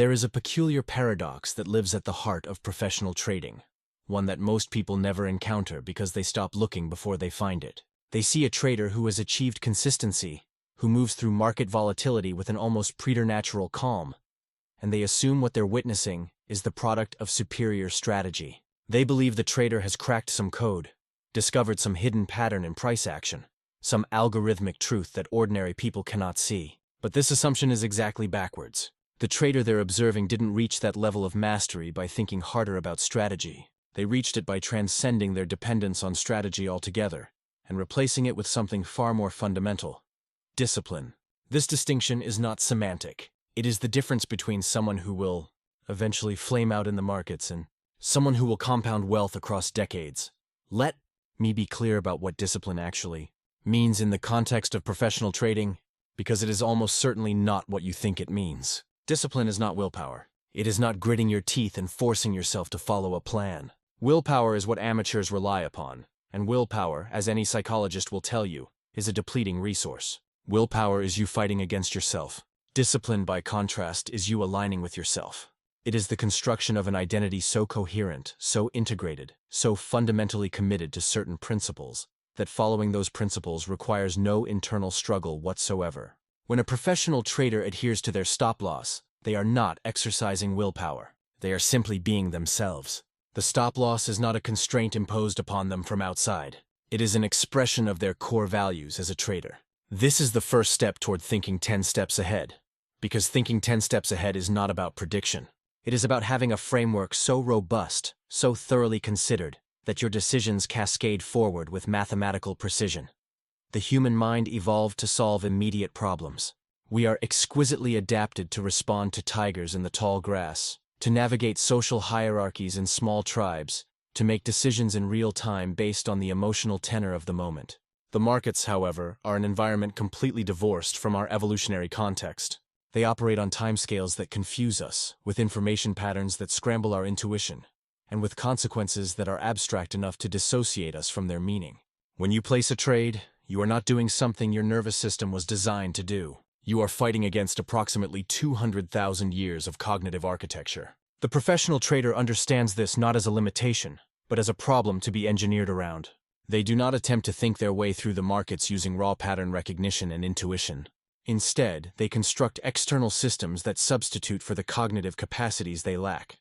There is a peculiar paradox that lives at the heart of professional trading, one that most people never encounter because they stop looking before they find it. They see a trader who has achieved consistency, who moves through market volatility with an almost preternatural calm, and they assume what they're witnessing is the product of superior strategy. They believe the trader has cracked some code, discovered some hidden pattern in price action, some algorithmic truth that ordinary people cannot see. But this assumption is exactly backwards. The trader they're observing didn't reach that level of mastery by thinking harder about strategy. They reached it by transcending their dependence on strategy altogether and replacing it with something far more fundamental: discipline. This distinction is not semantic. It is the difference between someone who will eventually flame out in the markets and someone who will compound wealth across decades. Let me be clear about what discipline actually means in the context of professional trading, because it is almost certainly not what you think it means. Discipline is not willpower. It is not gritting your teeth and forcing yourself to follow a plan. Willpower is what amateurs rely upon, and willpower, as any psychologist will tell you, is a depleting resource. Willpower is you fighting against yourself. Discipline, by contrast, is you aligning with yourself. It is the construction of an identity so coherent, so integrated, so fundamentally committed to certain principles, that following those principles requires no internal struggle whatsoever. When a professional trader adheres to their stop-loss, they are not exercising willpower. They are simply being themselves. The stop-loss is not a constraint imposed upon them from outside. It is an expression of their core values as a trader. This is the first step toward thinking 10 steps ahead, because thinking 10 steps ahead is not about prediction. It is about having a framework so robust, so thoroughly considered, that your decisions cascade forward with mathematical precision. The human mind evolved to solve immediate problems. We are exquisitely adapted to respond to tigers in the tall grass, to navigate social hierarchies in small tribes, to make decisions in real time based on the emotional tenor of the moment. The markets, however, are an environment completely divorced from our evolutionary context. They operate on timescales that confuse us, with information patterns that scramble our intuition, and with consequences that are abstract enough to dissociate us from their meaning. When you place a trade, you are not doing something your nervous system was designed to do. You are fighting against approximately 200,000 years of cognitive architecture. The professional trader understands this not as a limitation, but as a problem to be engineered around. They do not attempt to think their way through the markets using raw pattern recognition and intuition. Instead, they construct external systems that substitute for the cognitive capacities they lack.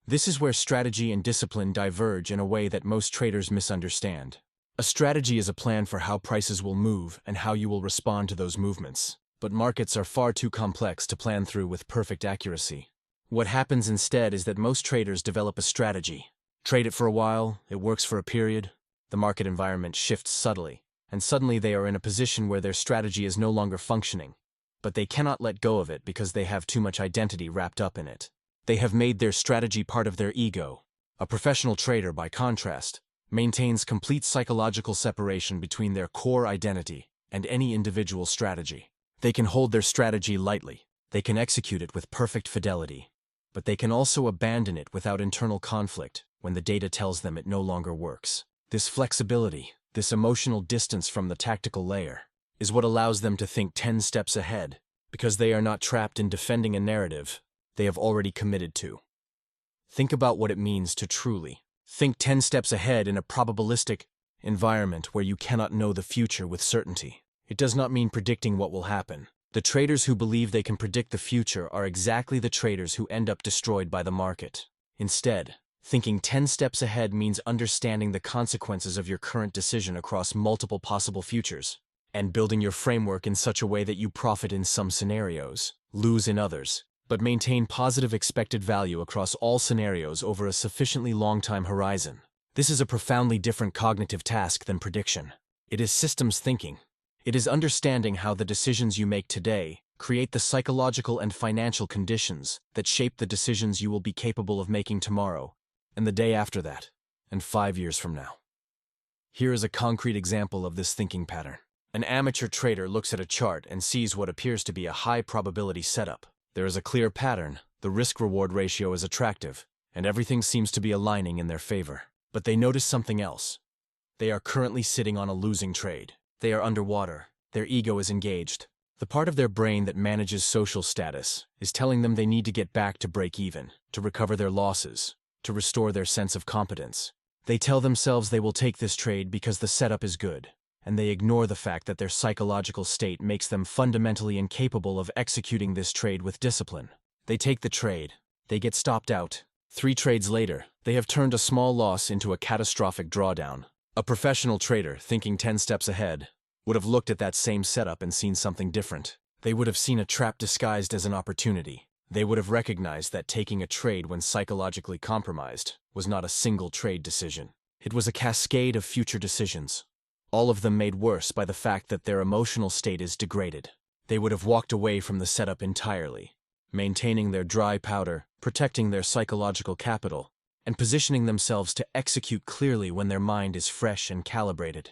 This is where strategy and discipline diverge in a way that most traders misunderstand. A strategy is a plan for how prices will move and how you will respond to those movements. But markets are far too complex to plan through with perfect accuracy. What happens instead is that most traders develop a strategy. Trade it for a while, it works for a period, the market environment shifts subtly, and suddenly they are in a position where their strategy is no longer functioning. But they cannot let go of it because they have too much identity wrapped up in it. They have made their strategy part of their ego. A professional trader, by contrast, maintains complete psychological separation between their core identity and any individual strategy. They can hold their strategy lightly, they can execute it with perfect fidelity, but they can also abandon it without internal conflict when the data tells them it no longer works. This flexibility, this emotional distance from the tactical layer, is what allows them to think 10 steps ahead, because they are not trapped in defending a narrative they have already committed to. Think about what it means to truly think 10 steps ahead in a probabilistic environment where you cannot know the future with certainty. It does not mean predicting what will happen. The traders who believe they can predict the future are exactly the traders who end up destroyed by the market. Instead, thinking 10 steps ahead means understanding the consequences of your current decision across multiple possible futures, and building your framework in such a way that you profit in some scenarios, lose in others, but maintain positive expected value across all scenarios over a sufficiently long time horizon. This is a profoundly different cognitive task than prediction. It is systems thinking. It is understanding how the decisions you make today create the psychological and financial conditions that shape the decisions you will be capable of making tomorrow, and the day after that, and 5 years from now. Here is a concrete example of this thinking pattern. An amateur trader looks at a chart and sees what appears to be a high-probability setup. There is a clear pattern, the risk-reward ratio is attractive, and everything seems to be aligning in their favor. But they notice something else. They are currently sitting on a losing trade. They are underwater. Their ego is engaged. The part of their brain that manages social status is telling them they need to get back to break even, to recover their losses, to restore their sense of competence. They tell themselves they will take this trade because the setup is good, and they ignore the fact that their psychological state makes them fundamentally incapable of executing this trade with discipline. They take the trade. They get stopped out. 3 trades later, they have turned a small loss into a catastrophic drawdown. A professional trader, thinking 10 steps ahead, would have looked at that same setup and seen something different. They would have seen a trap disguised as an opportunity. They would have recognized that taking a trade when psychologically compromised was not a single trade decision. It was a cascade of future decisions, all of them made worse by the fact that their emotional state is degraded. They would have walked away from the setup entirely, maintaining their dry powder, protecting their psychological capital, and positioning themselves to execute clearly when their mind is fresh and calibrated.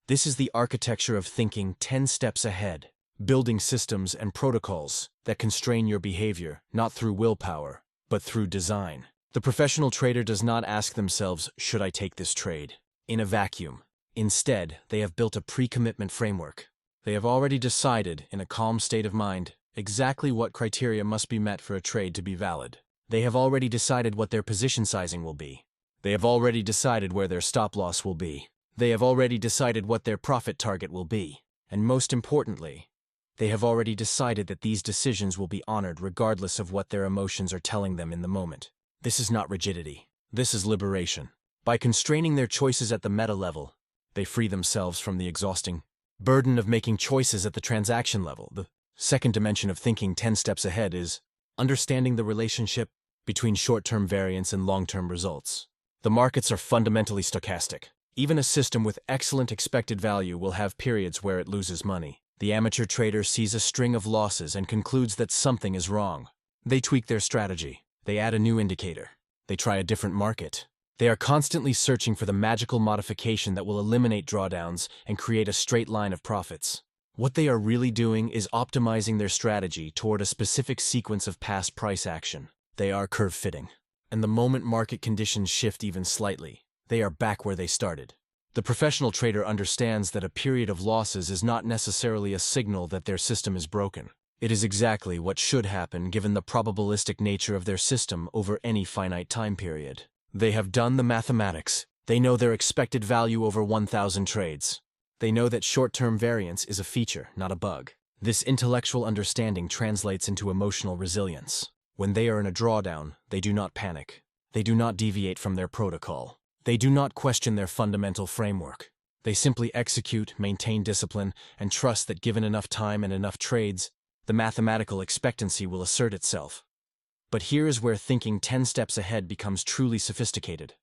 This is the architecture of thinking 10 steps ahead, building systems and protocols that constrain your behavior not through willpower, but through design. The professional trader does not ask themselves, should I take this trade, in a vacuum. Instead, they have built a pre-commitment framework. They have already decided, in a calm state of mind, exactly what criteria must be met for a trade to be valid. They have already decided what their position sizing will be. They have already decided where their stop loss will be. They have already decided what their profit target will be. And most importantly, they have already decided that these decisions will be honored regardless of what their emotions are telling them in the moment. This is not rigidity. This is liberation. By constraining their choices at the meta level, they free themselves from the exhausting burden of making choices at the transaction level. The second dimension of thinking 10 steps ahead is understanding the relationship between short-term variance and long-term results. The markets are fundamentally stochastic. Even a system with excellent expected value will have periods where it loses money. The amateur trader sees a string of losses and concludes that something is wrong. They tweak their strategy. They add a new indicator. They try a different market. They are constantly searching for the magical modification that will eliminate drawdowns and create a straight line of profits. What they are really doing is optimizing their strategy toward a specific sequence of past price action. They are curve fitting. And the moment market conditions shift even slightly, they are back where they started. The professional trader understands that a period of losses is not necessarily a signal that their system is broken. It is exactly what should happen given the probabilistic nature of their system over any finite time period. They have done the mathematics. They know their expected value over 1,000 trades. They know that short-term variance is a feature, not a bug. This intellectual understanding translates into emotional resilience. When they are in a drawdown, they do not panic. They do not deviate from their protocol. They do not question their fundamental framework. They simply execute, maintain discipline, and trust that given enough time and enough trades, the mathematical expectancy will assert itself. But here is where thinking 10 steps ahead becomes truly sophisticated.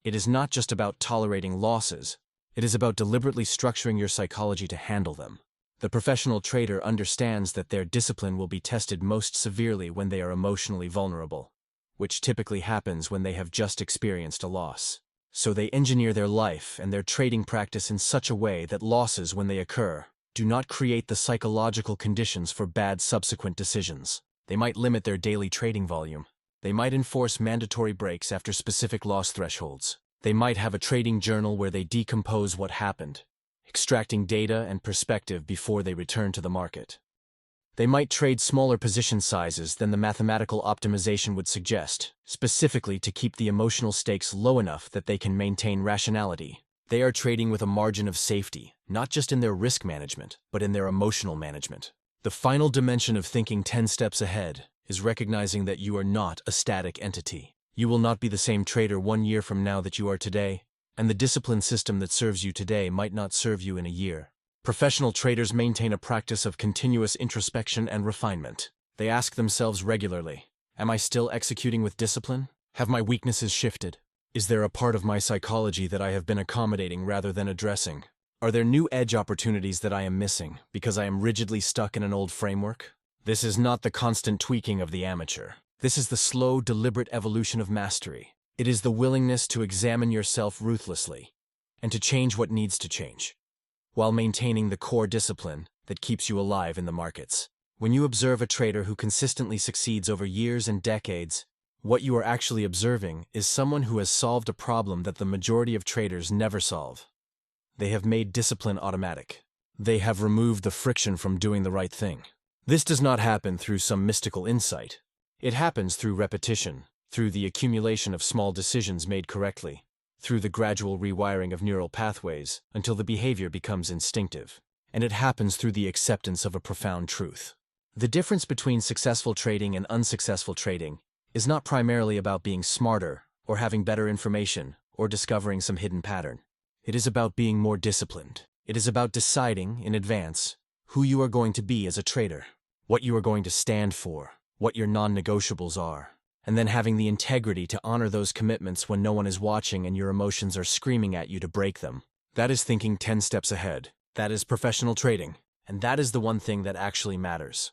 It is not just about tolerating losses. It is about deliberately structuring your psychology to handle them. The professional trader understands that their discipline will be tested most severely when they are emotionally vulnerable, which typically happens when they have just experienced a loss. So they engineer their life and their trading practice in such a way that losses, when they occur, do not create the psychological conditions for bad subsequent decisions. They might limit their daily trading volume. They might enforce mandatory breaks after specific loss thresholds. They might have a trading journal where they decompose what happened, extracting data and perspective before they return to the market. They might trade smaller position sizes than the mathematical optimization would suggest, specifically to keep the emotional stakes low enough that they can maintain rationality. They are trading with a margin of safety, not just in their risk management, but in their emotional management. The final dimension of thinking 10 steps ahead is recognizing that you are not a static entity. You will not be the same trader 1 year from now that you are today, and the discipline system that serves you today might not serve you in a year. Professional traders maintain a practice of continuous introspection and refinement. They ask themselves regularly, am I still executing with discipline? Have my weaknesses shifted? Is there a part of my psychology that I have been accommodating rather than addressing? Are there new edge opportunities that I am missing because I am rigidly stuck in an old framework? This is not the constant tweaking of the amateur. This is the slow, deliberate evolution of mastery. It is the willingness to examine yourself ruthlessly and to change what needs to change, while maintaining the core discipline that keeps you alive in the markets. When you observe a trader who consistently succeeds over years and decades, what you are actually observing is someone who has solved a problem that the majority of traders never solve. They have made discipline automatic. They have removed the friction from doing the right thing. This does not happen through some mystical insight. It happens through repetition, through the accumulation of small decisions made correctly, through the gradual rewiring of neural pathways until the behavior becomes instinctive. And it happens through the acceptance of a profound truth. The difference between successful trading and unsuccessful trading is not primarily about being smarter or having better information or discovering some hidden pattern. It is about being more disciplined. It is about deciding in advance who you are going to be as a trader, what you are going to stand for, what your non-negotiables are, and then having the integrity to honor those commitments when no one is watching and your emotions are screaming at you to break them. That is thinking 10 steps ahead. That is professional trading, and that is the one thing that actually matters.